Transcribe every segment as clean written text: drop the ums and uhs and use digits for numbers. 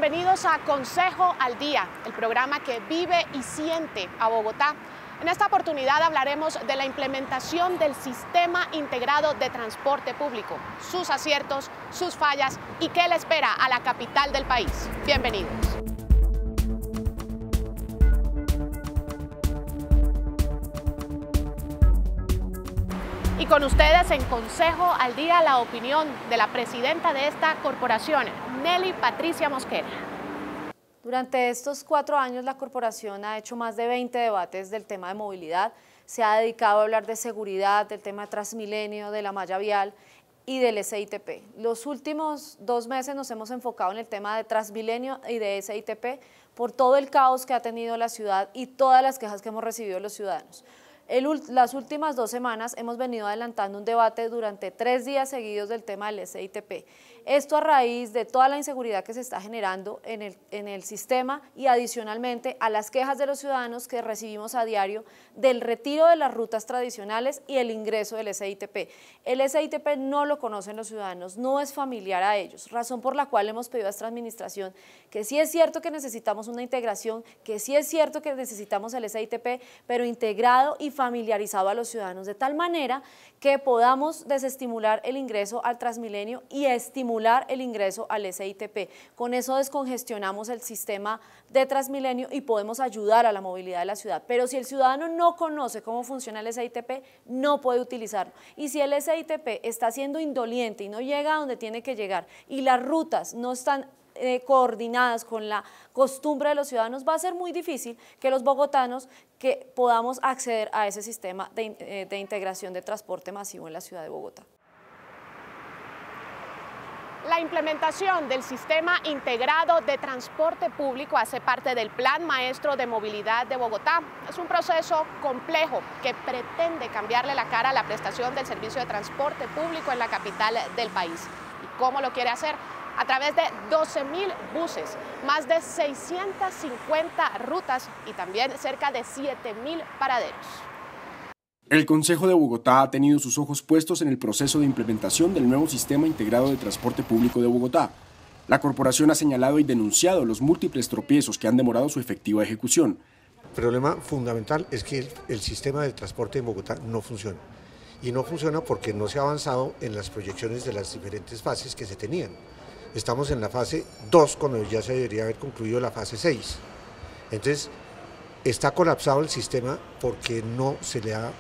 Bienvenidos a Consejo al Día, el programa que vive y siente a Bogotá. En esta oportunidad hablaremos de la implementación del Sistema Integrado de Transporte Público, sus aciertos, sus fallas y qué le espera a la capital del país. Bienvenidos. Y con ustedes en Consejo al Día la opinión de la presidenta de esta corporación, Nelly Patricia Mosquera. Durante estos 4 años la corporación ha hecho más de 20 debates del tema de movilidad, se ha dedicado a hablar de seguridad, del tema de Transmilenio, de la malla vial y del SITP. Los últimos 2 meses nos hemos enfocado en el tema de Transmilenio y de SITP por todo el caos que ha tenido la ciudad y todas las quejas que hemos recibido de los ciudadanos. Las últimas 2 semanas hemos venido adelantando un debate durante 3 días seguidos del tema del SITP. Esto a raíz de toda la inseguridad que se está generando en el sistema y adicionalmente a las quejas de los ciudadanos que recibimos a diario del retiro de las rutas tradicionales y el ingreso del SITP. El SITP no lo conocen los ciudadanos, no es familiar a ellos, razón por la cual hemos pedido a esta administración que sí es cierto que necesitamos una integración, que sí es cierto que necesitamos el SITP, pero integrado y familiarizado a los ciudadanos, de tal manera que podamos desestimular el ingreso al Transmilenio y estimular el ingreso al SITP. Con eso descongestionamos el sistema de Transmilenio y podemos ayudar a la movilidad de la ciudad. Pero si el ciudadano no conoce cómo funciona el SITP, no puede utilizarlo. Y si el SITP está siendo indolente y no llega a donde tiene que llegar y las rutas no están coordinadas con la costumbre de los ciudadanos, va a ser muy difícil que los bogotanos que podamos acceder a ese sistema de integración de transporte masivo en la ciudad de Bogotá. La implementación del Sistema Integrado de Transporte Público hace parte del Plan Maestro de Movilidad de Bogotá. Es un proceso complejo que pretende cambiarle la cara a la prestación del servicio de transporte público en la capital del país. ¿Y cómo lo quiere hacer? A través de 12.000 buses, más de 650 rutas y también cerca de 7.000 paraderos. El Consejo de Bogotá ha tenido sus ojos puestos en el proceso de implementación del nuevo Sistema Integrado de Transporte Público de Bogotá. La corporación ha señalado y denunciado los múltiples tropiezos que han demorado su efectiva ejecución. El problema fundamental es que el sistema de transporte en Bogotá no funciona. Y no funciona porque no se ha avanzado en las proyecciones de las diferentes fases que se tenían. Estamos en la fase 2 cuando ya se debería haber concluido la fase 6. Entonces, está colapsado el sistema porque no se le ha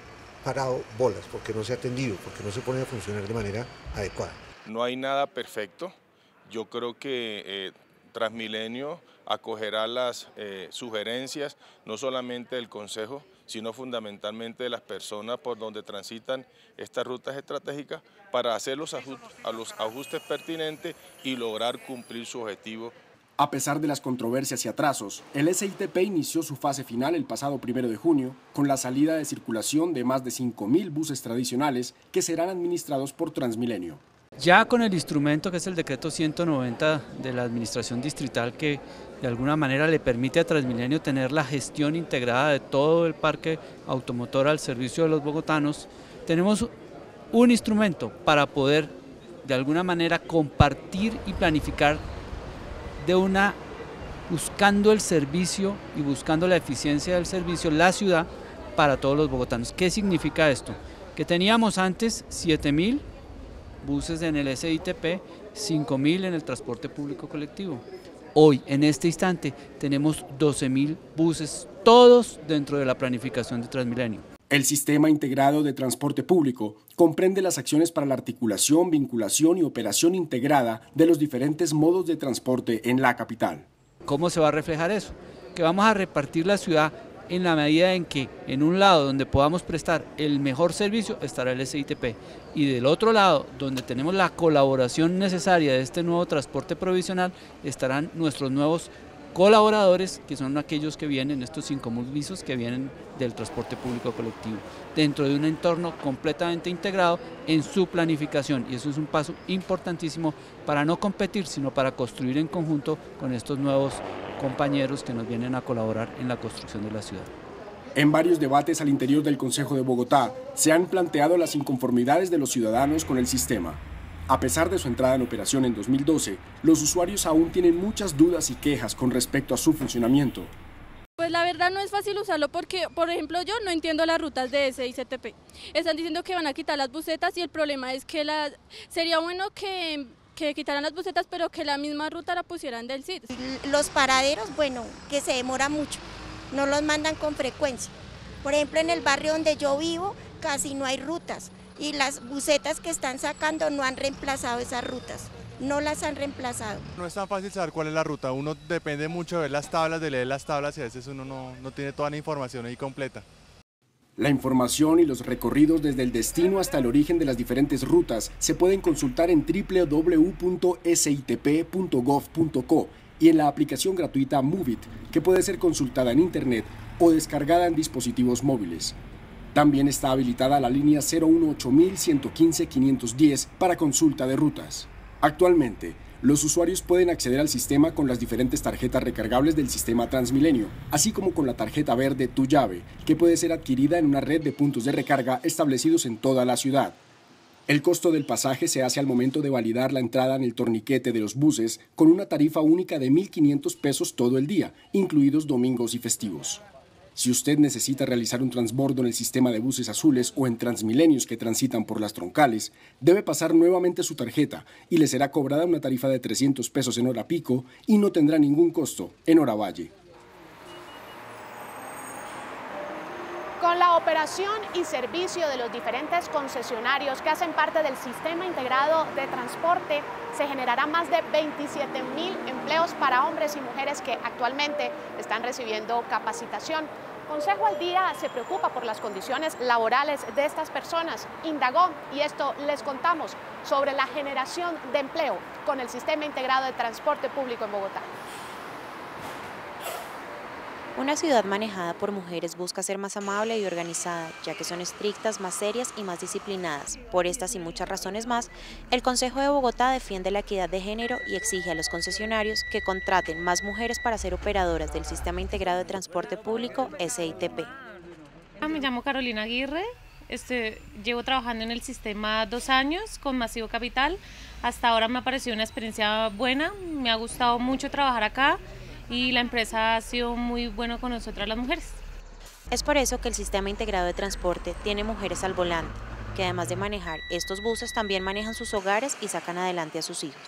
parado bolas, porque no se ha atendido, porque no se pone a funcionar de manera adecuada. No hay nada perfecto. Yo creo que Transmilenio acogerá las sugerencias, no solamente del Consejo, sino fundamentalmente de las personas por donde transitan estas rutas estratégicas para hacer los ajustes pertinentes y lograr cumplir su objetivo. A pesar de las controversias y atrasos, el SITP inició su fase final el pasado 1 de junio con la salida de circulación de más de 5.000 buses tradicionales que serán administrados por Transmilenio. Ya con el instrumento que es el decreto 190 de la administración distrital que de alguna manera le permite a Transmilenio tener la gestión integrada de todo el parque automotor al servicio de los bogotanos, tenemos un instrumento para poder de alguna manera compartir y planificar buscando el servicio y buscando la eficiencia del servicio, la ciudad para todos los bogotanos. ¿Qué significa esto? Que teníamos antes 7.000 buses en el SITP, 5.000 en el transporte público colectivo. Hoy, en este instante, tenemos 12.000 buses, todos dentro de la planificación de Transmilenio. El Sistema Integrado de Transporte Público comprende las acciones para la articulación, vinculación y operación integrada de los diferentes modos de transporte en la capital. ¿Cómo se va a reflejar eso? Que vamos a repartir la ciudad en la medida en que en un lado donde podamos prestar el mejor servicio estará el SITP y del otro lado donde tenemos la colaboración necesaria de este nuevo transporte provisional estarán nuestros nuevos colaboradores, que son aquellos que vienen, estos 5.000 visos que vienen del transporte público colectivo, dentro de un entorno completamente integrado en su planificación, y eso es un paso importantísimo para no competir, sino para construir en conjunto con estos nuevos compañeros que nos vienen a colaborar en la construcción de la ciudad. En varios debates al interior del Consejo de Bogotá se han planteado las inconformidades de los ciudadanos con el sistema. A pesar de su entrada en operación en 2012, los usuarios aún tienen muchas dudas y quejas con respecto a su funcionamiento. Pues la verdad no es fácil usarlo porque, por ejemplo, yo no entiendo las rutas de SITP. Están diciendo que van a quitar las busetas y el problema es que sería bueno que quitaran las busetas, pero que la misma ruta la pusieran del CID. Los paraderos, bueno, que se demora mucho, no los mandan con frecuencia. Por ejemplo, en el barrio donde yo vivo casi no hay rutas y las busetas que están sacando no han reemplazado esas rutas. No las han reemplazado. No es tan fácil saber cuál es la ruta, uno depende mucho de ver las tablas, de leer las tablas y a veces uno no tiene toda la información ahí completa. La información y los recorridos desde el destino hasta el origen de las diferentes rutas se pueden consultar en www.sitp.gov.co y en la aplicación gratuita Moveit, que puede ser consultada en internet o descargada en dispositivos móviles. También está habilitada la línea 018-115-510 para consulta de rutas. Actualmente, los usuarios pueden acceder al sistema con las diferentes tarjetas recargables del sistema Transmilenio, así como con la tarjeta verde Tu Llave, que puede ser adquirida en una red de puntos de recarga establecidos en toda la ciudad. El costo del pasaje se hace al momento de validar la entrada en el torniquete de los buses con una tarifa única de 1.500 pesos todo el día, incluidos domingos y festivos. Si usted necesita realizar un transbordo en el sistema de buses azules o en Transmilenios que transitan por las troncales, debe pasar nuevamente su tarjeta y le será cobrada una tarifa de 300 pesos en hora pico y no tendrá ningún costo en hora valle. Con la operación y servicio de los diferentes concesionarios que hacen parte del Sistema Integrado de Transporte, se generarán más de 27.000 empleos para hombres y mujeres que actualmente están recibiendo capacitación. Consejo al Día se preocupa por las condiciones laborales de estas personas. Indagó, y esto les contamos, sobre la generación de empleo con el Sistema Integrado de Transporte Público en Bogotá. Una ciudad manejada por mujeres busca ser más amable y organizada, ya que son estrictas, más serias y más disciplinadas. Por estas y muchas razones más, el Consejo de Bogotá defiende la equidad de género y exige a los concesionarios que contraten más mujeres para ser operadoras del Sistema Integrado de Transporte Público, SITP. Me llamo Carolina Aguirre, llevo trabajando en el sistema 2 años con Masivo Capital. Hasta ahora me ha parecido una experiencia buena, me ha gustado mucho trabajar acá. Y la empresa ha sido muy buena con nosotras las mujeres. Es por eso que el Sistema Integrado de Transporte tiene mujeres al volante, que además de manejar estos buses también manejan sus hogares y sacan adelante a sus hijos.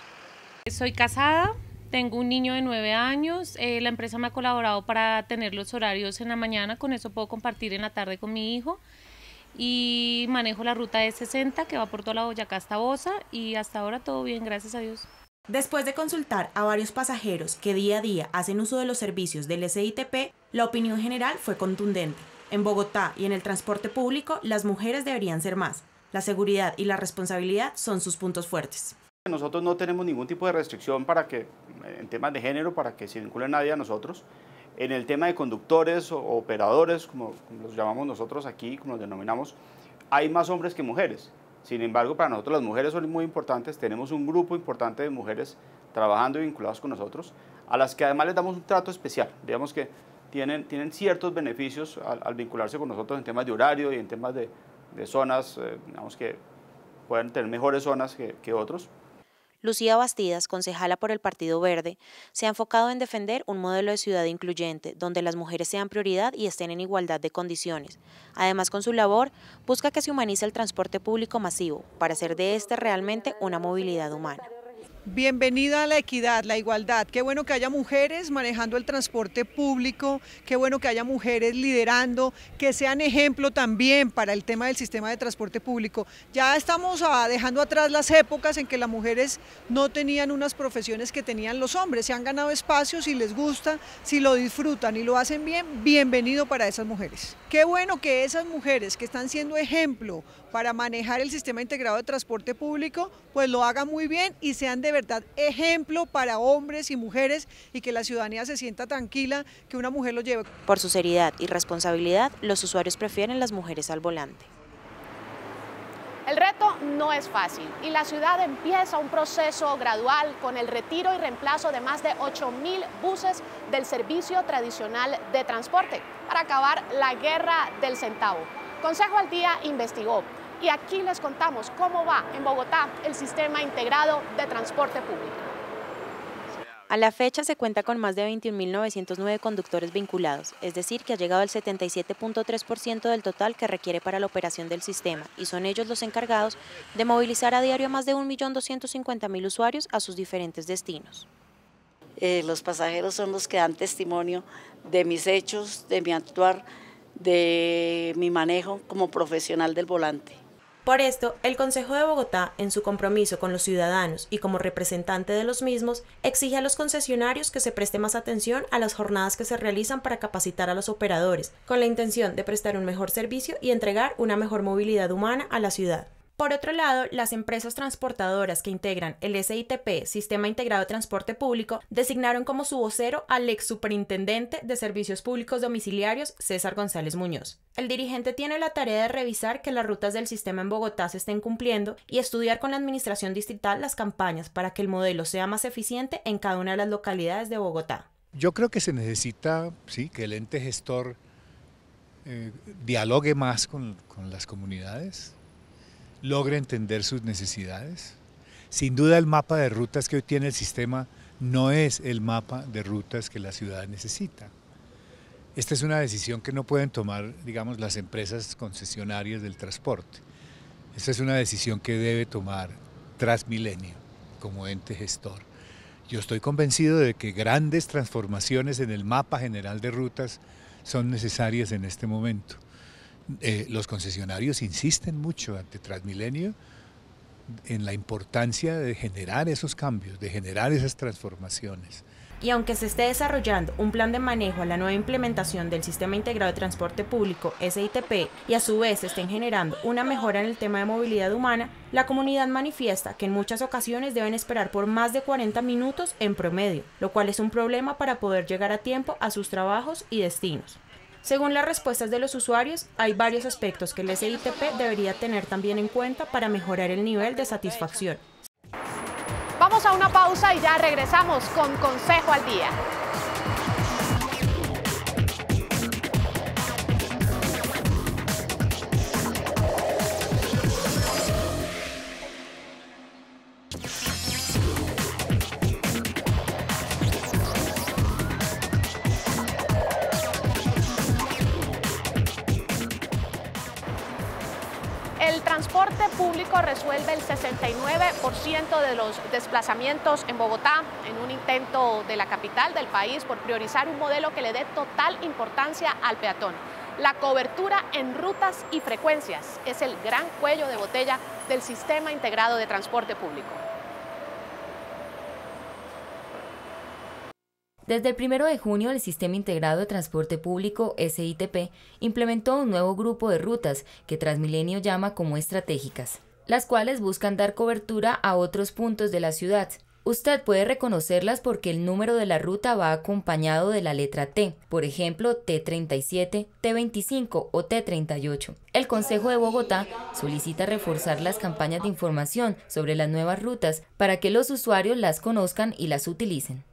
Soy casada, tengo un niño de 9 años, la empresa me ha colaborado para tener los horarios en la mañana, con eso puedo compartir en la tarde con mi hijo. Y manejo la ruta E60 que va por toda la Boyacá hasta Bosa y hasta ahora todo bien, gracias a Dios. Después de consultar a varios pasajeros que día a día hacen uso de los servicios del SITP, la opinión general fue contundente. En Bogotá y en el transporte público, las mujeres deberían ser más. La seguridad y la responsabilidad son sus puntos fuertes. Nosotros no tenemos ningún tipo de restricción en temas de género, para que se vincule nadie a nosotros. En el tema de conductores o operadores, como los llamamos nosotros aquí, como los denominamos, hay más hombres que mujeres. Sin embargo, para nosotros las mujeres son muy importantes, tenemos un grupo importante de mujeres trabajando y vinculados con nosotros, a las que además les damos un trato especial. Digamos que tienen ciertos beneficios al vincularse con nosotros en temas de horario y en temas de zonas, digamos que pueden tener mejores zonas que otros. Lucía Bastidas, concejala por el Partido Verde, se ha enfocado en defender un modelo de ciudad incluyente, donde las mujeres sean prioridad y estén en igualdad de condiciones. Además, con su labor, busca que se humanice el transporte público masivo, para hacer de este realmente una movilidad humana. Bienvenida a la equidad, la igualdad. Qué bueno que haya mujeres manejando el transporte público, qué bueno que haya mujeres liderando, que sean ejemplo también para el tema del sistema de transporte público. Ya estamos dejando atrás las épocas en que las mujeres no tenían unas profesiones que tenían los hombres, se han ganado espacios, si les gusta, si lo disfrutan y lo hacen bien, bienvenido para esas mujeres. Qué bueno que esas mujeres que están siendo ejemplo para manejar el sistema integrado de transporte público, pues lo hagan muy bien y sean de verdad ejemplo para hombres y mujeres y que la ciudadanía se sienta tranquila que una mujer lo lleve. Por su seriedad y responsabilidad, los usuarios prefieren las mujeres al volante. El reto no es fácil y la ciudad empieza un proceso gradual con el retiro y reemplazo de más de 8.000 buses del servicio tradicional de transporte para acabar la guerra del centavo. Consejo al Día investigó Y aquí les contamos cómo va en Bogotá el sistema integrado de transporte público. A la fecha se cuenta con más de 21.909 conductores vinculados, es decir, que ha llegado al 77.3% del total que requiere para la operación del sistema, y son ellos los encargados de movilizar a diario a más de 1.250.000 usuarios a sus diferentes destinos. Los pasajeros son los que dan testimonio de mis hechos, de mi actuar, de mi manejo como profesional del volante. Por esto, el Consejo de Bogotá, en su compromiso con los ciudadanos y como representante de los mismos, exige a los concesionarios que se preste más atención a las jornadas que se realizan para capacitar a los operadores, con la intención de prestar un mejor servicio y entregar una mejor movilidad humana a la ciudad. Por otro lado, las empresas transportadoras que integran el SITP, Sistema Integrado de Transporte Público, designaron como su vocero al ex superintendente de Servicios Públicos Domiciliarios, César González Muñoz. El dirigente tiene la tarea de revisar que las rutas del sistema en Bogotá se estén cumpliendo y estudiar con la administración distrital las campañas para que el modelo sea más eficiente en cada una de las localidades de Bogotá. Yo creo que se necesita, sí, que el ente gestor dialogue más con las comunidades, logre entender sus necesidades. Sin duda el mapa de rutas que hoy tiene el sistema no es el mapa de rutas que la ciudad necesita. Esta es una decisión que no pueden tomar, digamos, las empresas concesionarias del transporte. Esta es una decisión que debe tomar Transmilenio como ente gestor. Yo estoy convencido de que grandes transformaciones en el mapa general de rutas son necesarias en este momento. Los concesionarios insisten mucho ante Transmilenio en la importancia de generar esos cambios, de generar esas transformaciones. Y aunque se esté desarrollando un plan de manejo a la nueva implementación del Sistema Integrado de Transporte Público, SITP, y a su vez estén generando una mejora en el tema de movilidad humana, la comunidad manifiesta que en muchas ocasiones deben esperar por más de 40 minutos en promedio, lo cual es un problema para poder llegar a tiempo a sus trabajos y destinos. Según las respuestas de los usuarios, hay varios aspectos que el SITP debería tener también en cuenta para mejorar el nivel de satisfacción. Vamos a una pausa y ya regresamos con Consejo al Día. El transporte público resuelve el 69% de los desplazamientos en Bogotá, en un intento de la capital del país por priorizar un modelo que le dé total importancia al peatón. La cobertura en rutas y frecuencias es el gran cuello de botella del Sistema Integrado de Transporte Público. Desde el 1 de junio, el Sistema Integrado de Transporte Público, SITP, implementó un nuevo grupo de rutas que Transmilenio llama como estratégicas, las cuales buscan dar cobertura a otros puntos de la ciudad. Usted puede reconocerlas porque el número de la ruta va acompañado de la letra T, por ejemplo, T37, T25 o T38. El Consejo de Bogotá solicita reforzar las campañas de información sobre las nuevas rutas para que los usuarios las conozcan y las utilicen.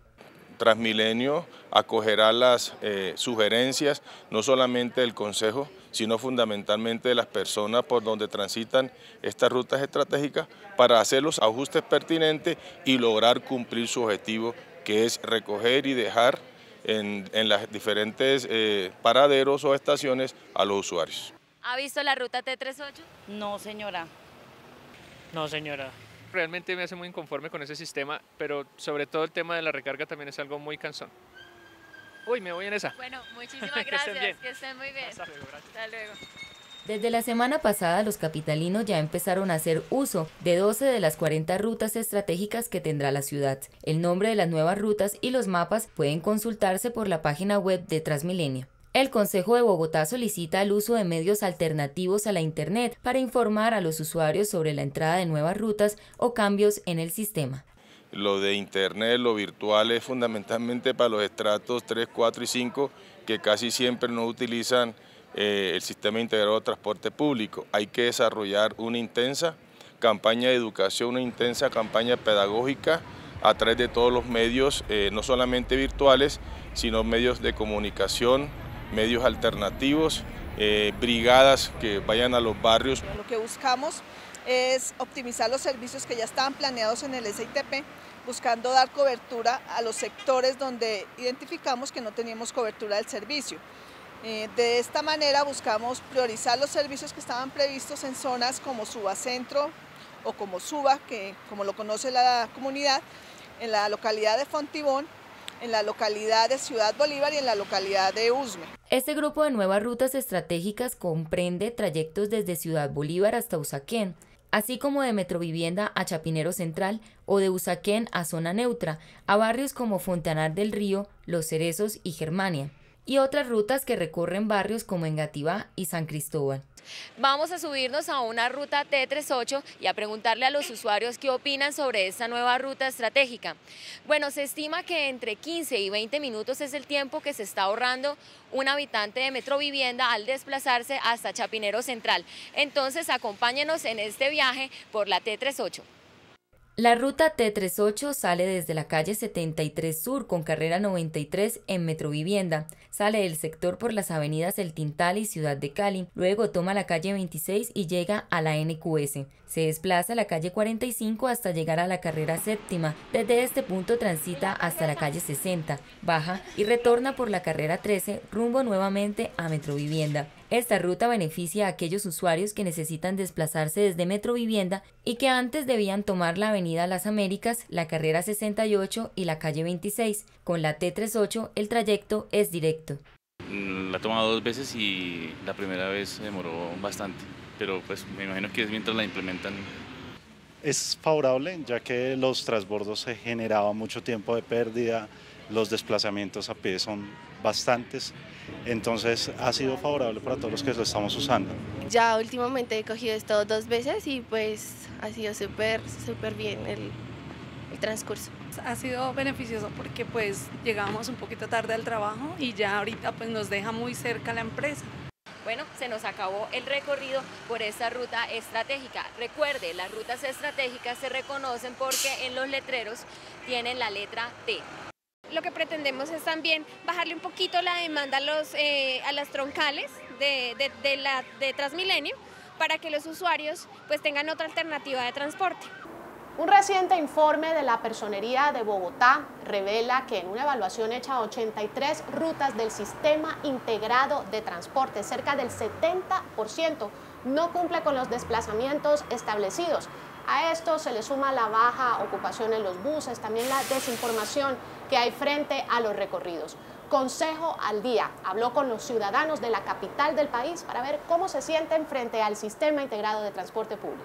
Transmilenio acogerá las sugerencias no solamente del Consejo, sino fundamentalmente de las personas por donde transitan estas rutas estratégicas para hacer los ajustes pertinentes y lograr cumplir su objetivo, que es recoger y dejar en las diferentes paraderos o estaciones a los usuarios. ¿Ha visto la ruta T38? No, señora. No, señora. Realmente me hace muy inconforme con ese sistema, pero sobre todo el tema de la recarga también es algo muy cansón. Uy, me voy en esa. Bueno, muchísimas gracias, que estén muy bien. Hasta luego, gracias. Hasta luego. Desde la semana pasada, los capitalinos ya empezaron a hacer uso de 12 de las 40 rutas estratégicas que tendrá la ciudad. El nombre de las nuevas rutas y los mapas pueden consultarse por la página web de Transmilenio. El Consejo de Bogotá solicita el uso de medios alternativos a la Internet para informar a los usuarios sobre la entrada de nuevas rutas o cambios en el sistema. Lo de Internet, lo virtual es fundamentalmente para los estratos 3, 4 y 5 que casi siempre no utilizan el Sistema Integrado de Transporte Público. Hay que desarrollar una intensa campaña de educación, una intensa campaña pedagógica a través de todos los medios, no solamente virtuales, sino medios de comunicación, medios alternativos brigadas que vayan a los barrios. Lo que buscamos es optimizar los servicios que ya estaban planeados en el SITP, buscando dar cobertura a los sectores donde identificamos que no teníamos cobertura del servicio. De esta manera buscamos priorizar los servicios que estaban previstos en zonas como Suba Centro o como Suba, que como lo conoce la comunidad, en la localidad de Fontibón, en la localidad de Ciudad Bolívar y en la localidad de Usme. Este grupo de nuevas rutas estratégicas comprende trayectos desde Ciudad Bolívar hasta Usaquén, así como de Metrovivienda a Chapinero Central o de Usaquén a Zona Neutra, a barrios como Fontanar del Río, Los Cerezos y Germania, y otras rutas que recorren barrios como Engativá y San Cristóbal. Vamos a subirnos a una ruta T38 y a preguntarle a los usuarios qué opinan sobre esta nueva ruta estratégica. Bueno, se estima que entre 15 y 20 minutos es el tiempo que se está ahorrando un habitante de Metrovivienda al desplazarse hasta Chapinero Central. Entonces, acompáñenos en este viaje por la T38. La ruta T38 sale desde la calle 73 Sur con carrera 93 en Metrovivienda. Sale del sector por las avenidas El Tintal y Ciudad de Cali. Luego toma la calle 26 y llega a la NQS. Se desplaza a la calle 45 hasta llegar a la carrera séptima. Desde este punto transita hasta la calle 60, baja y retorna por la carrera 13 rumbo nuevamente a Metrovivienda. Esta ruta beneficia a aquellos usuarios que necesitan desplazarse desde Metrovivienda y que antes debían tomar la avenida Las Américas, la carrera 68 y la calle 26. Con la T38 el trayecto es directo. La he tomado 2 veces y la primera vez demoró bastante, pero pues me imagino que es mientras la implementan. Es favorable, ya que los transbordos se generaba mucho tiempo de pérdida, los desplazamientos a pie son bastantes, entonces ha sido favorable para todos los que lo estamos usando. Ya últimamente he cogido esto 2 veces y pues ha sido súper bien el transcurso. Ha sido beneficioso porque pues llegamos un poquito tarde al trabajo y ya ahorita pues nos deja muy cerca la empresa. Bueno, se nos acabó el recorrido por esta ruta estratégica. Recuerde, las rutas estratégicas se reconocen porque en los letreros tienen la letra T. Lo que pretendemos es también bajarle un poquito la demanda a las troncales de Transmilenio para que los usuarios pues tengan otra alternativa de transporte. Un reciente informe de la Personería de Bogotá revela que en una evaluación hecha a 83 rutas del Sistema Integrado de Transporte, cerca del 70% no cumple con los desplazamientos establecidos. A esto se le suma la baja ocupación en los buses, también la desinformación que hay frente a los recorridos. Consejo al Día habló con los ciudadanos de la capital del país para ver cómo se sienten frente al Sistema Integrado de Transporte Público.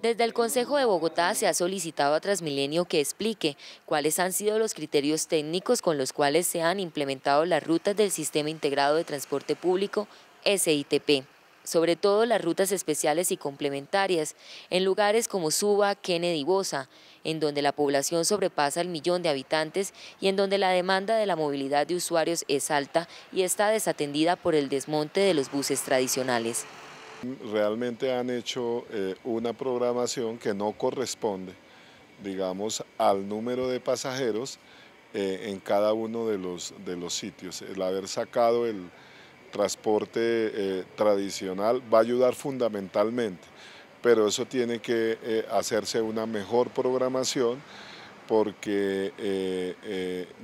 Desde el Consejo de Bogotá se ha solicitado a Transmilenio que explique cuáles han sido los criterios técnicos con los cuales se han implementado las rutas del Sistema Integrado de Transporte Público, SITP, sobre todo las rutas especiales y complementarias, en lugares como Suba, Kennedy y Bosa, en donde la población sobrepasa el 1.000.000 de habitantes y en donde la demanda de la movilidad de usuarios es alta y está desatendida por el desmonte de los buses tradicionales. Realmente han hecho una programación que no corresponde, digamos, al número de pasajeros en cada uno de los sitios. El haber sacado el transporte tradicional va a ayudar fundamentalmente, pero eso tiene que hacerse una mejor programación porque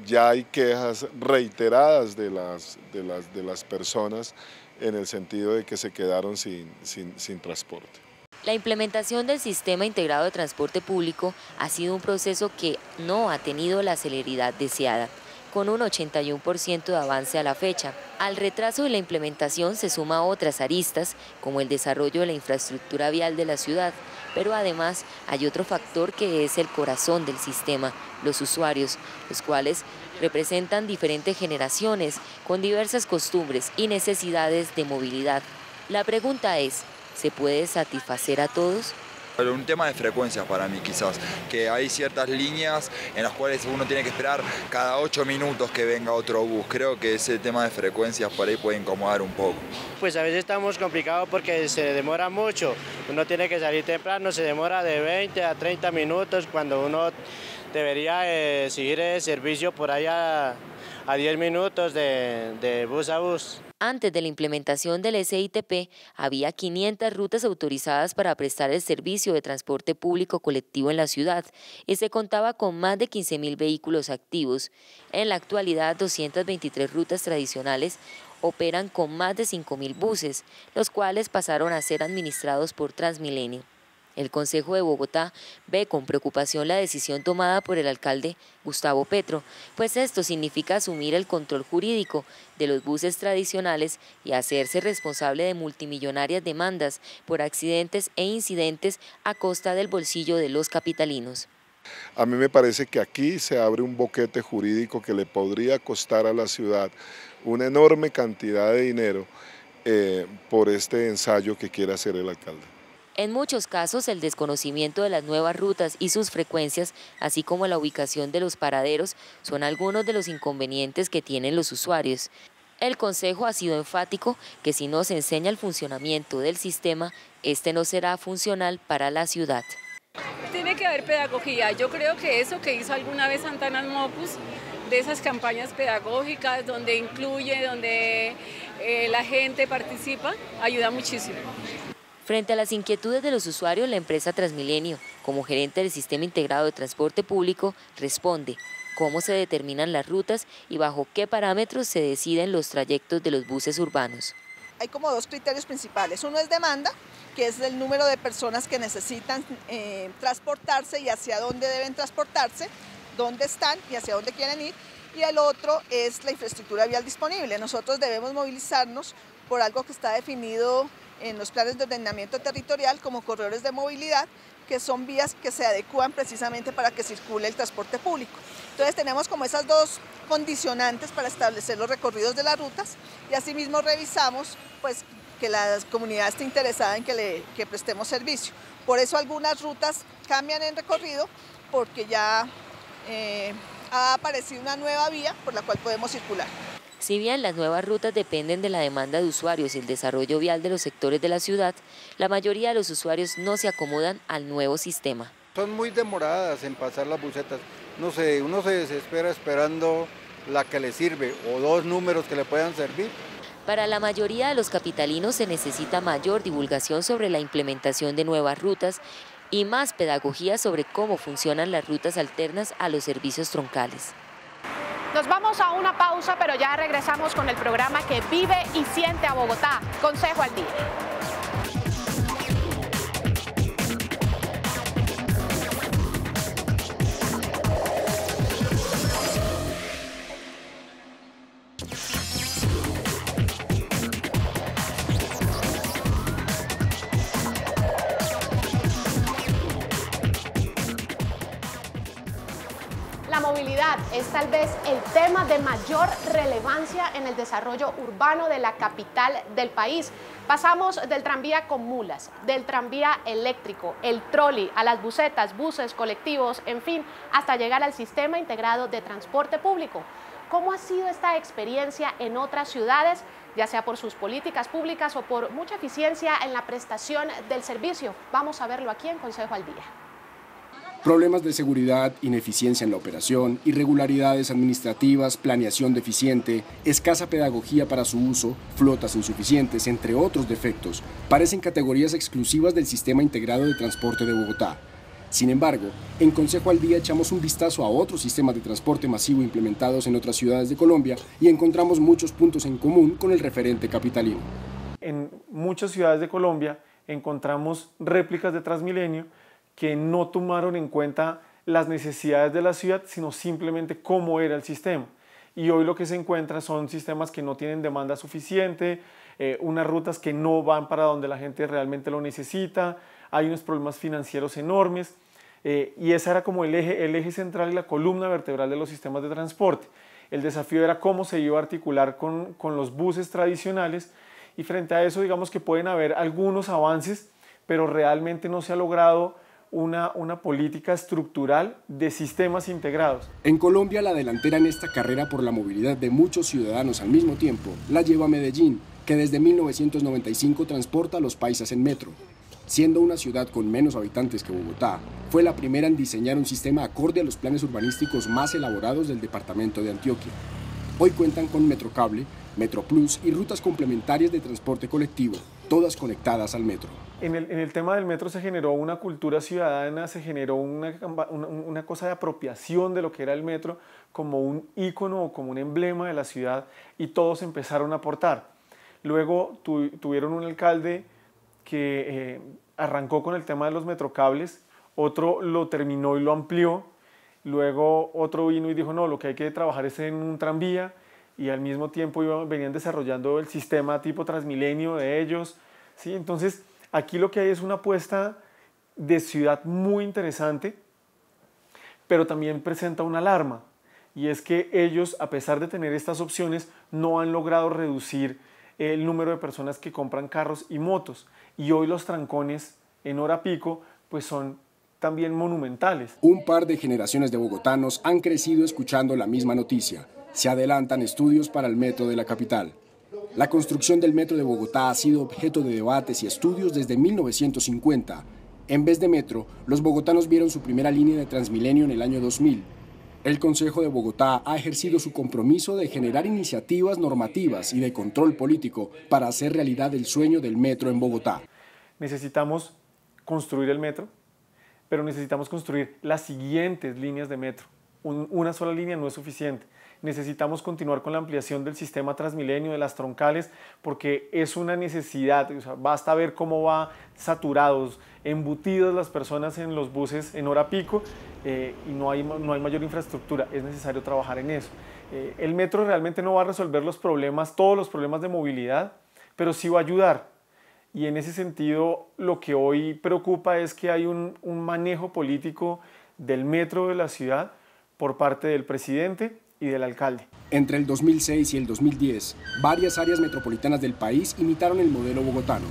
ya hay quejas reiteradas de las personas en el sentido de que se quedaron sin transporte. La implementación del Sistema Integrado de Transporte Público ha sido un proceso que no ha tenido la celeridad deseada, con un 81% de avance a la fecha. Al retraso de la implementación se suma otras aristas, como el desarrollo de la infraestructura vial de la ciudad, pero además hay otro factor que es el corazón del sistema, los usuarios, los cuales representan diferentes generaciones con diversas costumbres y necesidades de movilidad. La pregunta es, ¿se puede satisfacer a todos? Un tema de frecuencias para mí quizás, que hay ciertas líneas en las cuales uno tiene que esperar cada 8 minutos que venga otro bus. Creo que ese tema de frecuencias por ahí puede incomodar un poco. Pues a veces estamos complicados porque se demora mucho. Uno tiene que salir temprano, se demora de 20 a 30 minutos cuando uno debería seguir el servicio por allá a 10 minutos de bus a bus. Antes de la implementación del SITP, había 500 rutas autorizadas para prestar el servicio de transporte público colectivo en la ciudad y se contaba con más de 15.000 vehículos activos. En la actualidad, 223 rutas tradicionales operan con más de 5.000 buses, los cuales pasaron a ser administrados por Transmilenio. El Consejo de Bogotá ve con preocupación la decisión tomada por el alcalde Gustavo Petro, pues esto significa asumir el control jurídico de los buses tradicionales y hacerse responsable de multimillonarias demandas por accidentes e incidentes a costa del bolsillo de los capitalinos. A mí me parece que aquí se abre un boquete jurídico que le podría costar a la ciudad una enorme cantidad de dinero por este ensayo que quiere hacer el alcalde. En muchos casos, el desconocimiento de las nuevas rutas y sus frecuencias, así como la ubicación de los paraderos, son algunos de los inconvenientes que tienen los usuarios. El Consejo ha sido enfático que si no se enseña el funcionamiento del sistema, este no será funcional para la ciudad. Tiene que haber pedagogía. Yo creo que eso que hizo alguna vez Santana Mopus, de esas campañas pedagógicas donde incluye, donde la gente participa, ayuda muchísimo. Frente a las inquietudes de los usuarios, la empresa Transmilenio, como gerente del Sistema Integrado de Transporte Público, responde cómo se determinan las rutas y bajo qué parámetros se deciden los trayectos de los buses urbanos. Hay como dos criterios principales. Uno es demanda, que es el número de personas que necesitan transportarse y hacia dónde deben transportarse, dónde están y hacia dónde quieren ir. Y el otro es la infraestructura vial disponible. Nosotros debemos movilizarnos por algo que está definido en los planes de ordenamiento territorial como corredores de movilidad, que son vías que se adecúan precisamente para que circule el transporte público. Entonces tenemos como esas dos condicionantes para establecer los recorridos de las rutas y asimismo revisamos pues, que la comunidad esté interesada en que prestemos servicio. Por eso algunas rutas cambian en recorrido porque ya ha aparecido una nueva vía por la cual podemos circular. Si bien las nuevas rutas dependen de la demanda de usuarios y el desarrollo vial de los sectores de la ciudad, la mayoría de los usuarios no se acomodan al nuevo sistema. Son muy demoradas en pasar las busetas. No sé, uno se desespera esperando la que le sirve o dos números que le puedan servir. Para la mayoría de los capitalinos se necesita mayor divulgación sobre la implementación de nuevas rutas y más pedagogía sobre cómo funcionan las rutas alternas a los servicios troncales. Nos vamos a una pausa, pero ya regresamos con el programa que vive y siente a Bogotá, Consejo al Día. La movilidad es tal vez el tema de mayor relevancia en el desarrollo urbano de la capital del país. Pasamos del tranvía con mulas, del tranvía eléctrico, el trolley, a las busetas, buses, colectivos, en fin, hasta llegar al sistema integrado de transporte público. ¿Cómo ha sido esta experiencia en otras ciudades, ya sea por sus políticas públicas o por mucha eficiencia en la prestación del servicio? Vamos a verlo aquí en Consejo al Día. Problemas de seguridad, ineficiencia en la operación, irregularidades administrativas, planeación deficiente, escasa pedagogía para su uso, flotas insuficientes, entre otros defectos, parecen categorías exclusivas del Sistema Integrado de Transporte de Bogotá. Sin embargo, en Consejo al Día echamos un vistazo a otros sistemas de transporte masivo implementados en otras ciudades de Colombia y encontramos muchos puntos en común con el referente capitalino. En muchas ciudades de Colombia encontramos réplicas de Transmilenio que no tomaron en cuenta las necesidades de la ciudad, sino simplemente cómo era el sistema. Y hoy lo que se encuentra son sistemas que no tienen demanda suficiente, unas rutas que no van para donde la gente realmente lo necesita, hay unos problemas financieros enormes, y ese era como el eje central y la columna vertebral de los sistemas de transporte. El desafío era cómo se iba a articular con los buses tradicionales, y frente a eso digamos que pueden haber algunos avances, pero realmente no se ha logrado una política estructural de sistemas integrados. En Colombia, la delantera en esta carrera por la movilidad de muchos ciudadanos al mismo tiempo la lleva Medellín, que desde 1995 transporta a los paisas en metro. Siendo una ciudad con menos habitantes que Bogotá, fue la primera en diseñar un sistema acorde a los planes urbanísticos más elaborados del departamento de Antioquia. Hoy cuentan con Metrocable, Metroplus y rutas complementarias de transporte colectivo, todas conectadas al metro. En el tema del metro se generó una cultura ciudadana, se generó una cosa de apropiación de lo que era el metro como un ícono o como un emblema de la ciudad, y todos empezaron a aportar. Luego tuvieron un alcalde que arrancó con el tema de los metrocables, otro lo terminó y lo amplió, luego otro vino y dijo no, lo que hay que trabajar es en un tranvía, y al mismo tiempo venían desarrollando el sistema tipo Transmilenio de ellos, ¿sí? Entonces aquí lo que hay es una apuesta de ciudad muy interesante, pero también presenta una alarma, y es que ellos, a pesar de tener estas opciones, no han logrado reducir el número de personas que compran carros y motos, y hoy los trancones en hora pico pues son también monumentales. Un par de generaciones de bogotanos han crecido escuchando la misma noticia. Se adelantan estudios para el metro de la capital. La construcción del metro de Bogotá ha sido objeto de debates y estudios desde 1950. En vez de metro, los bogotanos vieron su primera línea de Transmilenio en el año 2000. El Consejo de Bogotá ha ejercido su compromiso de generar iniciativas normativas y de control político para hacer realidad el sueño del metro en Bogotá. Necesitamos construir el metro, pero necesitamos construir las siguientes líneas de metro. Una sola línea no es suficiente. Necesitamos continuar con la ampliación del sistema Transmilenio, de las troncales, porque es una necesidad. O sea, basta ver cómo va saturados, embutidas las personas en los buses en hora pico, y no hay mayor infraestructura. Es necesario trabajar en eso. El metro realmente no va a resolver los problemas, todos los problemas de movilidad, pero sí va a ayudar. Y en ese sentido, lo que hoy preocupa es que hay un manejo político del metro de la ciudad por parte del presidente y del alcalde. Entre el 2006 y el 2010, varias áreas metropolitanas del país imitaron el modelo bogotano.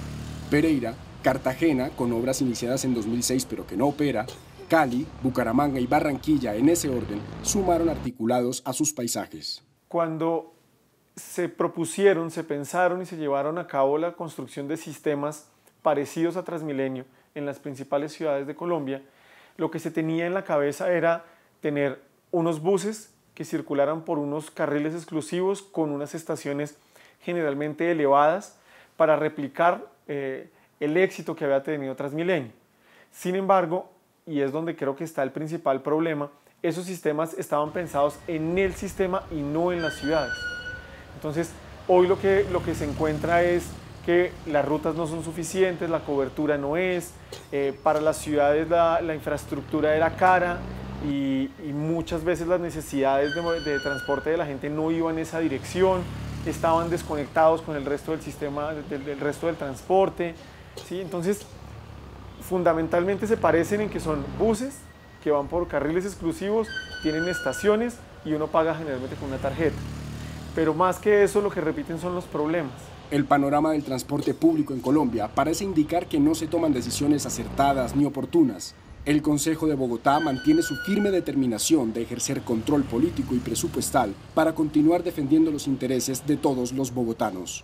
Pereira, Cartagena, con obras iniciadas en 2006 pero que no opera, Cali, Bucaramanga y Barranquilla, en ese orden, sumaron articulados a sus paisajes. Cuando se propusieron, se pensaron y se llevaron a cabo la construcción de sistemas parecidos a Transmilenio en las principales ciudades de Colombia, lo que se tenía en la cabeza era tener unos buses que circularan por unos carriles exclusivos con unas estaciones generalmente elevadas para replicar el éxito que había tenido Transmilenio. Sin embargo, y es donde creo que está el principal problema, esos sistemas estaban pensados en el sistema y no en las ciudades. Entonces, hoy lo que se encuentra es que las rutas no son suficientes, la cobertura no es, para las ciudades la infraestructura era cara, y muchas veces las necesidades de transporte de la gente no iban en esa dirección, estaban desconectados con el resto del sistema, del resto del transporte, ¿sí? Entonces, fundamentalmente se parecen en que son buses que van por carriles exclusivos, tienen estaciones y uno paga generalmente con una tarjeta. Pero más que eso, lo que repiten son los problemas. El panorama del transporte público en Colombia parece indicar que no se toman decisiones acertadas ni oportunas. El Consejo de Bogotá mantiene su firme determinación de ejercer control político y presupuestal para continuar defendiendo los intereses de todos los bogotanos.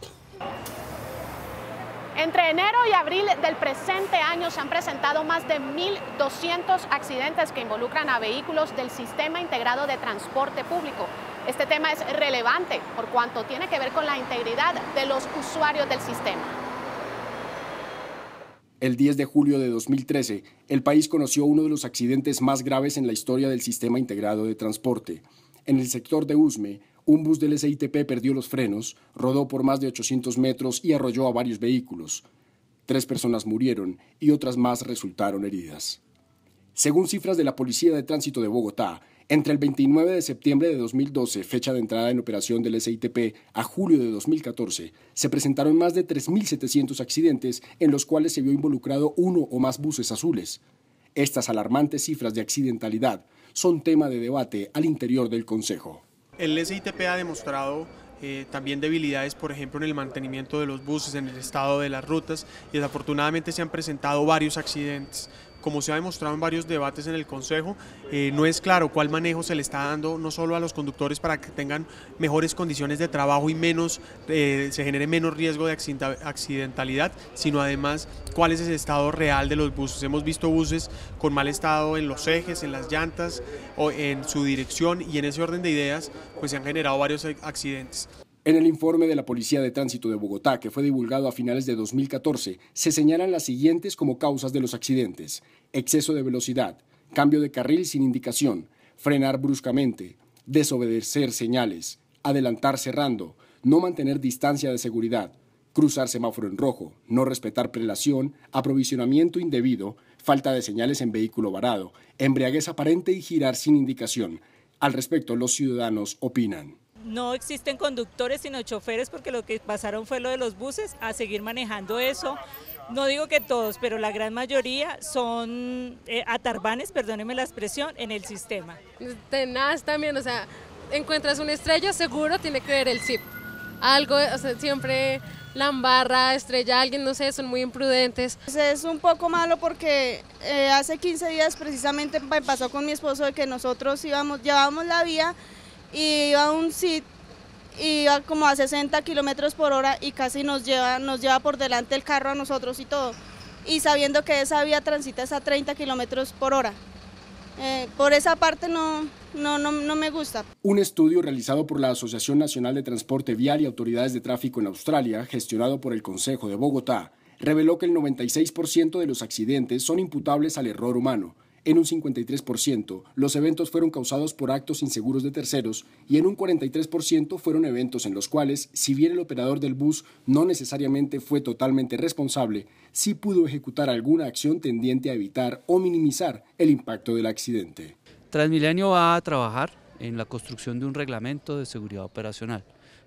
Entre enero y abril del presente año se han presentado más de 1.200 accidentes que involucran a vehículos del Sistema Integrado de Transporte Público. Este tema es relevante por cuanto tiene que ver con la integridad de los usuarios del sistema. El 10 de julio de 2013, el país conoció uno de los accidentes más graves en la historia del Sistema Integrado de Transporte. En el sector de Usme, un bus del SITP perdió los frenos, rodó por más de 800 metros y arrolló a varios vehículos. 3 personas murieron y otras más resultaron heridas. Según cifras de la Policía de Tránsito de Bogotá, entre el 29 de septiembre de 2012, fecha de entrada en operación del SITP, a julio de 2014, se presentaron más de 3.700 accidentes en los cuales se vio involucrado uno o más buses azules. Estas alarmantes cifras de accidentalidad son tema de debate al interior del Consejo. El SITP ha demostrado también debilidades, por ejemplo, en el mantenimiento de los buses, en el estado de las rutas, y desafortunadamente se han presentado varios accidentes. Como se ha demostrado en varios debates en el Consejo, no es claro cuál manejo se le está dando no solo a los conductores para que tengan mejores condiciones de trabajo y se genere menos riesgo de accidentalidad, sino además cuál es ese estado real de los buses. Hemos visto buses con mal estado en los ejes, en las llantas o en su dirección, y en ese orden de ideas pues se han generado varios accidentes. En el informe de la Policía de Tránsito de Bogotá, que fue divulgado a finales de 2014, se señalan las siguientes como causas de los accidentes: exceso de velocidad, cambio de carril sin indicación, frenar bruscamente, desobedecer señales, adelantar cerrando, no mantener distancia de seguridad, cruzar semáforo en rojo, no respetar prelación, aprovisionamiento indebido, falta de señales en vehículo varado, embriaguez aparente y girar sin indicación. Al respecto, los ciudadanos opinan. No existen conductores sino choferes, porque lo que pasaron fue lo de los buses, a seguir manejando eso. No digo que todos, pero la gran mayoría son atarbanes, perdónenme la expresión, en el sistema. Tenaz también, o sea, encuentras una estrella, seguro tiene que ver el SIP. Algo, o sea, siempre la embarra, estrella a alguien, no sé, son muy imprudentes. Es un poco malo porque hace 15 días precisamente me pasó con mi esposo de que nosotros llevábamos la vía y iba a un SIP, iba como a 60 kilómetros por hora y casi nos lleva por delante el carro a nosotros y todo, y sabiendo que esa vía transita a 30 kilómetros por hora. Por esa parte no me gusta. Un estudio realizado por la Asociación Nacional de Transporte Vial y Autoridades de Tráfico en Australia, gestionado por el Concejo de Bogotá, reveló que el 96% de los accidentes son imputables al error humano. En un 53%, los eventos fueron causados por actos inseguros de terceros y en un 43% fueron eventos en los cuales, si bien el operador del bus no necesariamente fue totalmente responsable, sí pudo ejecutar alguna acción tendiente a evitar o minimizar el impacto del accidente. Transmilenio va a trabajar en la construcción de un reglamento de seguridad operacional.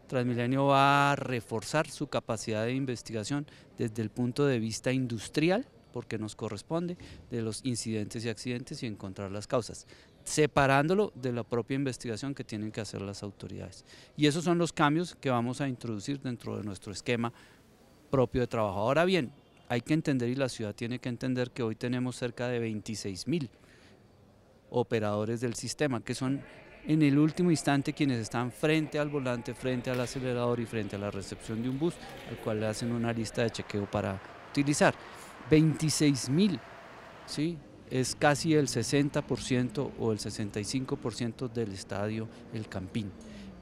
Transmilenio va a reforzar su capacidad de investigación desde el punto de vista industrial, porque nos corresponde, de los incidentes y accidentes y encontrar las causas, separándolo de la propia investigación que tienen que hacer las autoridades. Y esos son los cambios que vamos a introducir dentro de nuestro esquema propio de trabajo. Ahora bien, hay que entender, y la ciudad tiene que entender, que hoy tenemos cerca de 26.000 operadores del sistema, que son en el último instante quienes están frente al volante, frente al acelerador y frente a la recepción de un bus, al cual le hacen una lista de chequeo para utilizar. 26.000, ¿sí? Es casi el 60% o el 65% del estadio El Campín.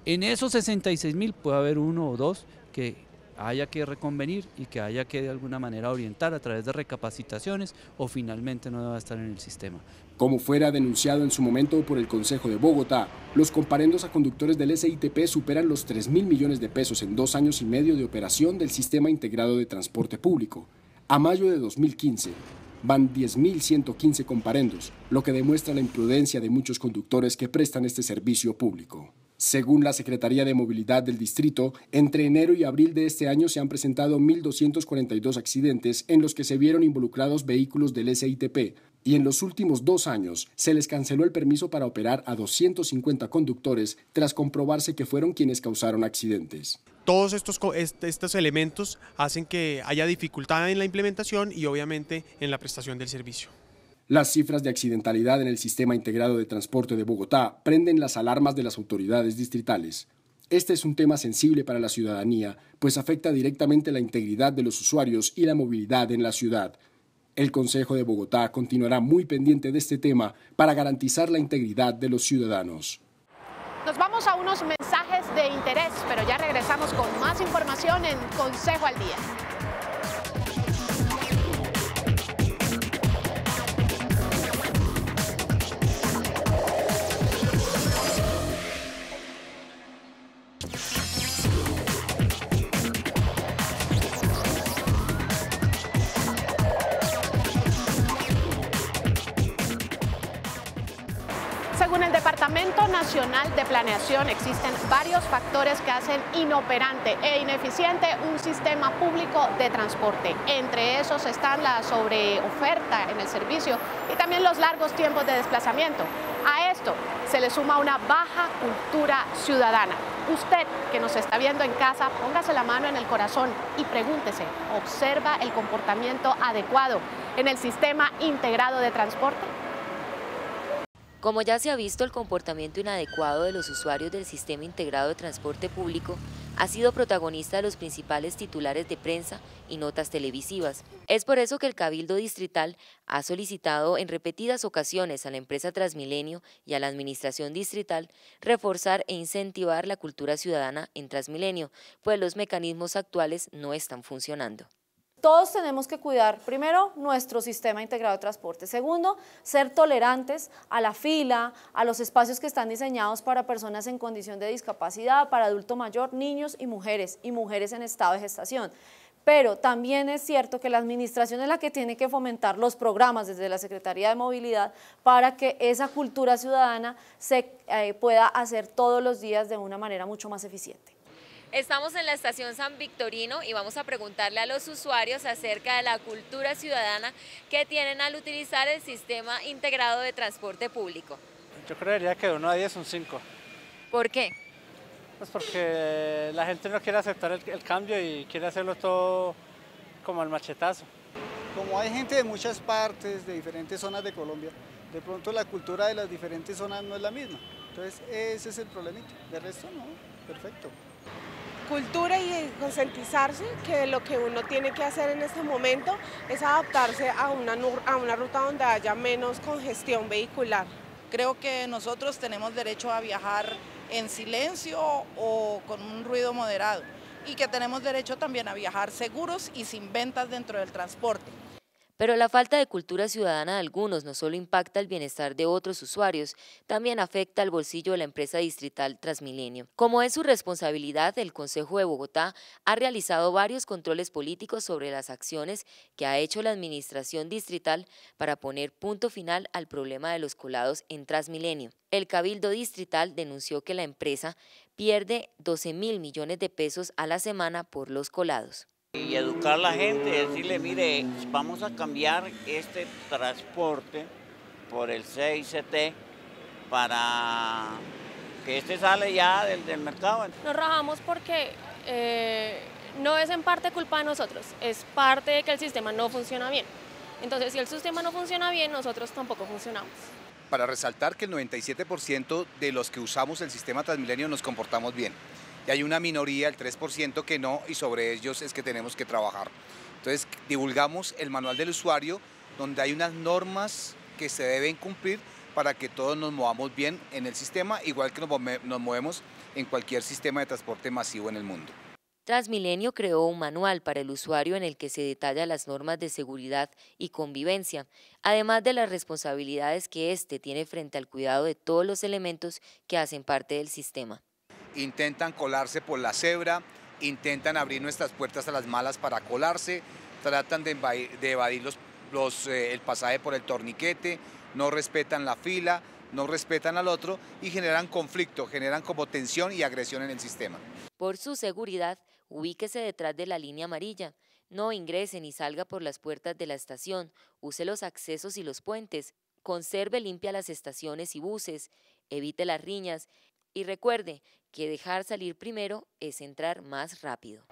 En esos 66.000 puede haber uno o dos que haya que reconvenir y que haya que de alguna manera orientar a través de recapacitaciones, o finalmente no deba estar en el sistema. Como fuera denunciado en su momento por el Concejo de Bogotá, los comparendos a conductores del SITP superan los 3.000 millones de pesos en 2 años y medio de operación del Sistema Integrado de Transporte Público. A mayo de 2015, van 10.115 comparendos, lo que demuestra la imprudencia de muchos conductores que prestan este servicio público. Según la Secretaría de Movilidad del Distrito, entre enero y abril de este año se han presentado 1.242 accidentes en los que se vieron involucrados vehículos del SITP, y en los últimos 2 años se les canceló el permiso para operar a 250 conductores tras comprobarse que fueron quienes causaron accidentes. Todos estos elementos hacen que haya dificultad en la implementación y obviamente en la prestación del servicio. Las cifras de accidentalidad en el Sistema Integrado de Transporte de Bogotá prenden las alarmas de las autoridades distritales. Este es un tema sensible para la ciudadanía, pues afecta directamente la integridad de los usuarios y la movilidad en la ciudad. El Concejo de Bogotá continuará muy pendiente de este tema para garantizar la integridad de los ciudadanos. Nos vamos a unos mensajes de interés, pero ya regresamos con más información en Consejo al Día. Según el Departamento Nacional de Planeación, existen varios factores que hacen inoperante e ineficiente un sistema público de transporte. Entre esos están la sobreoferta en el servicio y también los largos tiempos de desplazamiento. A esto se le suma una baja cultura ciudadana. Usted que nos está viendo en casa, póngase la mano en el corazón y pregúntese, ¿observa el comportamiento adecuado en el sistema integrado de transporte? Como ya se ha visto el comportamiento inadecuado de los usuarios del Sistema Integrado de Transporte Público, ha sido protagonista de los principales titulares de prensa y notas televisivas. Es por eso que el Cabildo Distrital ha solicitado en repetidas ocasiones a la empresa Transmilenio y a la Administración Distrital reforzar e incentivar la cultura ciudadana en Transmilenio, pues los mecanismos actuales no están funcionando. Todos tenemos que cuidar, primero, nuestro sistema integrado de transporte. Segundo, ser tolerantes a la fila, a los espacios que están diseñados para personas en condición de discapacidad, para adulto mayor, niños y mujeres en estado de gestación. Pero también es cierto que la administración es la que tiene que fomentar los programas desde la Secretaría de Movilidad para que esa cultura ciudadana se pueda hacer todos los días de una manera mucho más eficiente. Estamos en la estación San Victorino y vamos a preguntarle a los usuarios acerca de la cultura ciudadana que tienen al utilizar el sistema integrado de transporte público. Yo creería que de 1 a 10 un 5. ¿Por qué? Pues porque la gente no quiere aceptar el cambio y quiere hacerlo todo como al machetazo. Como hay gente de muchas partes, de diferentes zonas de Colombia, de pronto la cultura de las diferentes zonas no es la misma. Entonces ese es el problemita, de resto no, perfecto. Cultura y concientizarse que lo que uno tiene que hacer en este momento es adaptarse a una ruta donde haya menos congestión vehicular. Creo que nosotros tenemos derecho a viajar en silencio o con un ruido moderado y que tenemos derecho también a viajar seguros y sin ventas dentro del transporte. Pero la falta de cultura ciudadana de algunos no solo impacta el bienestar de otros usuarios, también afecta al bolsillo de la empresa distrital Transmilenio. Como es su responsabilidad, el Consejo de Bogotá ha realizado varios controles políticos sobre las acciones que ha hecho la administración distrital para poner punto final al problema de los colados en Transmilenio. El Cabildo Distrital denunció que la empresa pierde 12.000 millones de pesos a la semana por los colados. Y educar a la gente, decirle, mire, vamos a cambiar este transporte por el CICT para que este sale ya del mercado. Nos rajamos porque no es en parte culpa de nosotros, es parte de que el sistema no funciona bien. Entonces, si el sistema no funciona bien, nosotros tampoco funcionamos. Para resaltar que el 97% de los que usamos el sistema Transmilenio nos comportamos bien. Y hay una minoría, el 3%, que no, y sobre ellos es que tenemos que trabajar. Entonces, divulgamos el manual del usuario, donde hay unas normas que se deben cumplir para que todos nos movamos bien en el sistema, igual que nos movemos en cualquier sistema de transporte masivo en el mundo. Transmilenio creó un manual para el usuario en el que se detalla las normas de seguridad y convivencia, además de las responsabilidades que éste tiene frente al cuidado de todos los elementos que hacen parte del sistema. Intentan colarse por la cebra, intentan abrir nuestras puertas a las malas para colarse, tratan de evadir el pasaje por el torniquete, no respetan la fila, no respetan al otro y generan conflicto, generan como tensión y agresión en el sistema. Por su seguridad, ubíquese detrás de la línea amarilla, no ingrese ni salga por las puertas de la estación, use los accesos y los puentes, conserve limpia las estaciones y buses, evite las riñas y recuerde que dejar salir primero es entrar más rápido.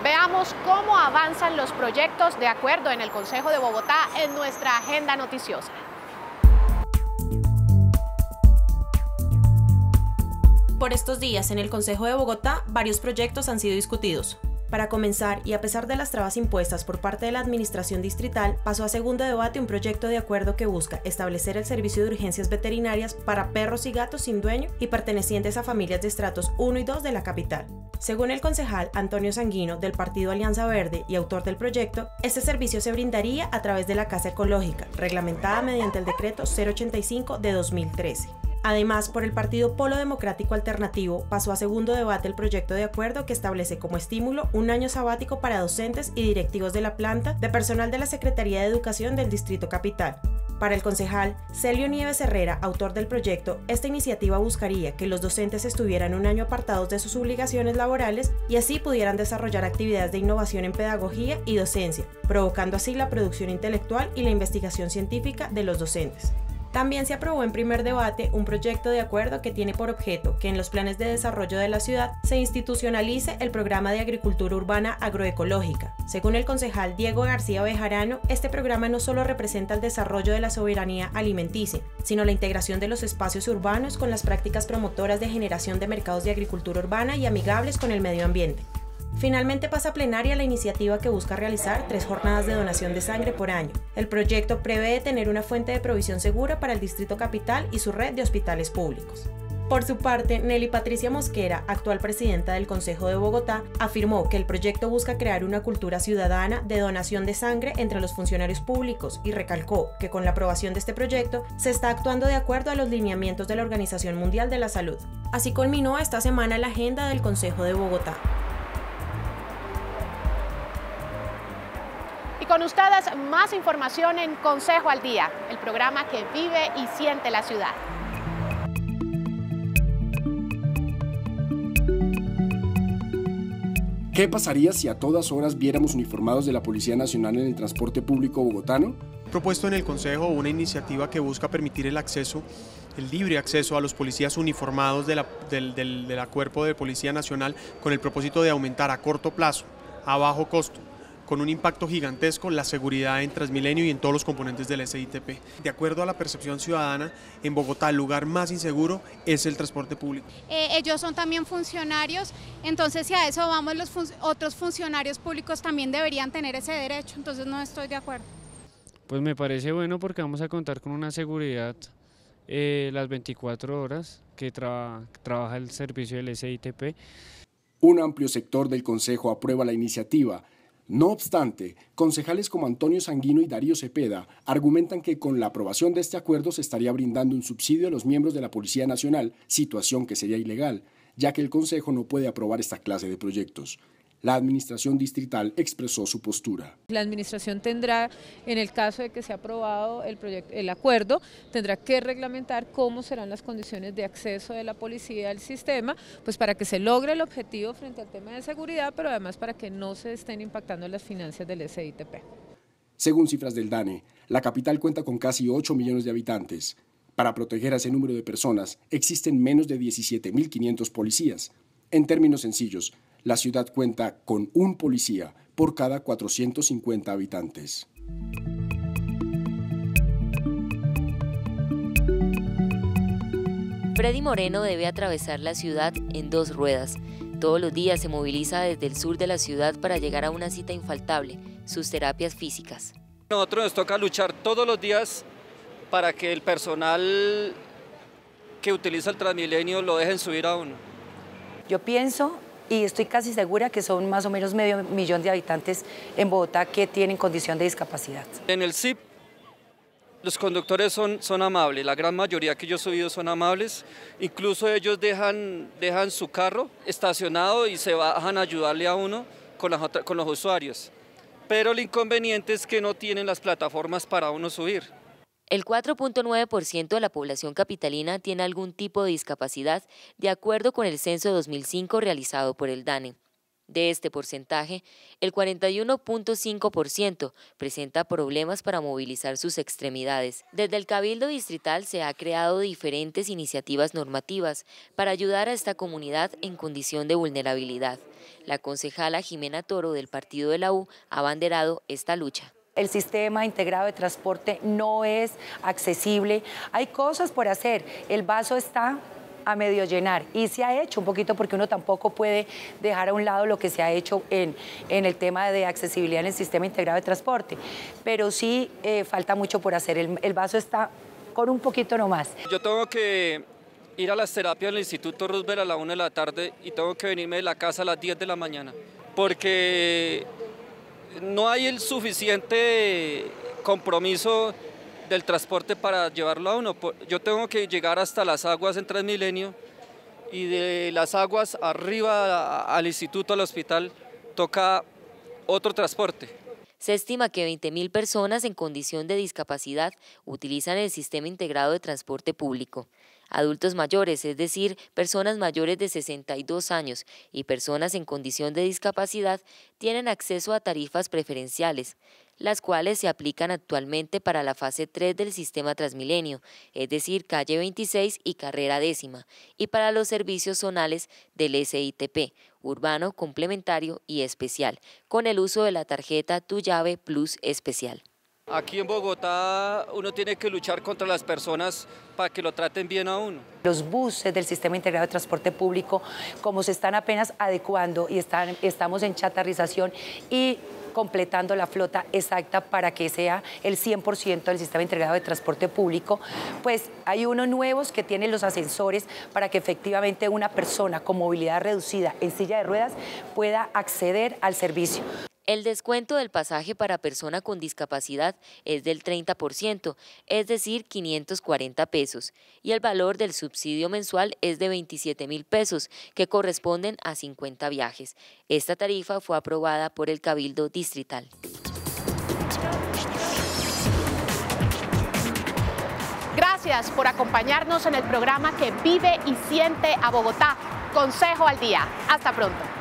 Veamos cómo avanzan los proyectos de acuerdo en el Consejo de Bogotá en nuestra agenda noticiosa. Por estos días, en el Consejo de Bogotá, varios proyectos han sido discutidos. Para comenzar, y a pesar de las trabas impuestas por parte de la administración distrital, pasó a segundo debate un proyecto de acuerdo que busca establecer el servicio de urgencias veterinarias para perros y gatos sin dueño y pertenecientes a familias de estratos 1 y 2 de la capital. Según el concejal Antonio Sanguino, del Partido Alianza Verde y autor del proyecto, este servicio se brindaría a través de la Casa Ecológica, reglamentada mediante el decreto 085 de 2013. Además, por el Partido Polo Democrático Alternativo pasó a segundo debate el proyecto de acuerdo que establece como estímulo un año sabático para docentes y directivos de la planta de personal de la Secretaría de Educación del Distrito Capital. Para el concejal Celio Nieves Herrera, autor del proyecto, esta iniciativa buscaría que los docentes estuvieran un año apartados de sus obligaciones laborales y así pudieran desarrollar actividades de innovación en pedagogía y docencia, provocando así la producción intelectual y la investigación científica de los docentes. También se aprobó en primer debate un proyecto de acuerdo que tiene por objeto que en los planes de desarrollo de la ciudad se institucionalice el programa de agricultura urbana agroecológica. Según el concejal Diego García Bejarano, este programa no solo representa el desarrollo de la soberanía alimenticia, sino la integración de los espacios urbanos con las prácticas promotoras de generación de mercados de agricultura urbana y amigables con el medio ambiente. Finalmente pasa a plenaria la iniciativa que busca realizar 3 jornadas de donación de sangre por año. El proyecto prevé tener una fuente de provisión segura para el Distrito Capital y su red de hospitales públicos. Por su parte, Nelly Patricia Mosquera, actual presidenta del Consejo de Bogotá, afirmó que el proyecto busca crear una cultura ciudadana de donación de sangre entre los funcionarios públicos y recalcó que con la aprobación de este proyecto se está actuando de acuerdo a los lineamientos de la Organización Mundial de la Salud. Así culminó esta semana la agenda del Consejo de Bogotá. Con ustedes más información en Consejo al Día, el programa que vive y siente la ciudad. ¿Qué pasaría si a todas horas viéramos uniformados de la Policía Nacional en el transporte público bogotano? Propuesto en el Consejo una iniciativa que busca permitir el libre acceso a los policías uniformados de la Cuerpo de Policía Nacional con el propósito de aumentar a corto plazo, a bajo costo, con un impacto gigantesco la seguridad en Transmilenio y en todos los componentes del SITP. De acuerdo a la percepción ciudadana, en Bogotá el lugar más inseguro es el transporte público. Ellos son también funcionarios, entonces si a eso vamos, los otros funcionarios públicos también deberían tener ese derecho, entonces no estoy de acuerdo. Pues me parece bueno porque vamos a contar con una seguridad las 24 horas que trabaja el servicio del SITP. Un amplio sector del Consejo aprueba la iniciativa. No obstante, concejales como Antonio Sanguino y Darío Cepeda argumentan que con la aprobación de este acuerdo se estaría brindando un subsidio a los miembros de la Policía Nacional, situación que sería ilegal, ya que el Consejo no puede aprobar esta clase de proyectos. La administración distrital expresó su postura. La administración tendrá, en el caso de que sea aprobado el acuerdo, tendrá que reglamentar cómo serán las condiciones de acceso de la policía al sistema, pues para que se logre el objetivo frente al tema de seguridad, pero además para que no se estén impactando las finanzas del SITP. Según cifras del DANE, la capital cuenta con casi 8 millones de habitantes. Para proteger a ese número de personas, existen menos de 17.500 policías. En términos sencillos, la ciudad cuenta con un policía por cada 450 habitantes. Freddy Moreno debe atravesar la ciudad en 2 ruedas. Todos los días se moviliza desde el sur de la ciudad para llegar a una cita infaltable, sus terapias físicas. A nosotros nos toca luchar todos los días para que el personal que utiliza el Transmilenio lo dejen subir a uno. Yo pienso y estoy casi segura que son más o menos 500.000 de habitantes en Bogotá que tienen condición de discapacidad. En el SIP los conductores son amables, la gran mayoría que yo he subido son amables, incluso ellos dejan su carro estacionado y se bajan a ayudarle a uno con los usuarios, pero el inconveniente es que no tienen las plataformas para uno subir. El 4.9% de la población capitalina tiene algún tipo de discapacidad, de acuerdo con el censo de 2005 realizado por el DANE. De este porcentaje, el 41.5% presenta problemas para movilizar sus extremidades. Desde el Cabildo Distrital se han creado diferentes iniciativas normativas para ayudar a esta comunidad en condición de vulnerabilidad. La concejala Jimena Toro del partido de la U ha abanderado esta lucha. El sistema integrado de transporte no es accesible, hay cosas por hacer, el vaso está a medio llenar y se ha hecho un poquito porque uno tampoco puede dejar a un lado lo que se ha hecho en el tema de accesibilidad en el sistema integrado de transporte, pero sí falta mucho por hacer, el vaso está con un poquito nomás. Yo tengo que ir a las terapias del Instituto Roosevelt a la 1 de la tarde y tengo que venirme de la casa a las 10 de la mañana porque no hay el suficiente compromiso del transporte para llevarlo a uno. Yo tengo que llegar hasta las aguas en Transmilenio y de las aguas arriba al instituto, al hospital, toca otro transporte. Se estima que 20.000 personas en condición de discapacidad utilizan el sistema integrado de transporte público. Adultos mayores, es decir, personas mayores de 62 años y personas en condición de discapacidad, tienen acceso a tarifas preferenciales, las cuales se aplican actualmente para la fase 3 del sistema Transmilenio, es decir, calle 26 y carrera 10ª, y para los servicios zonales del SITP, urbano, complementario y especial, con el uso de la tarjeta Tu Llave Plus Especial. Aquí en Bogotá uno tiene que luchar contra las personas para que lo traten bien a uno. Los buses del Sistema Integrado de Transporte Público, como se están apenas adecuando y estamos en chatarrización y completando la flota exacta para que sea el 100% del Sistema Integrado de Transporte Público, pues hay unos nuevos que tienen los ascensores para que efectivamente una persona con movilidad reducida en silla de ruedas pueda acceder al servicio. El descuento del pasaje para persona con discapacidad es del 30%, es decir, 540 pesos, y el valor del subsidio mensual es de 27.000 pesos, que corresponden a 50 viajes. Esta tarifa fue aprobada por el Cabildo Distrital. Gracias por acompañarnos en el programa que vive y siente a Bogotá. Consejo al Día. Hasta pronto.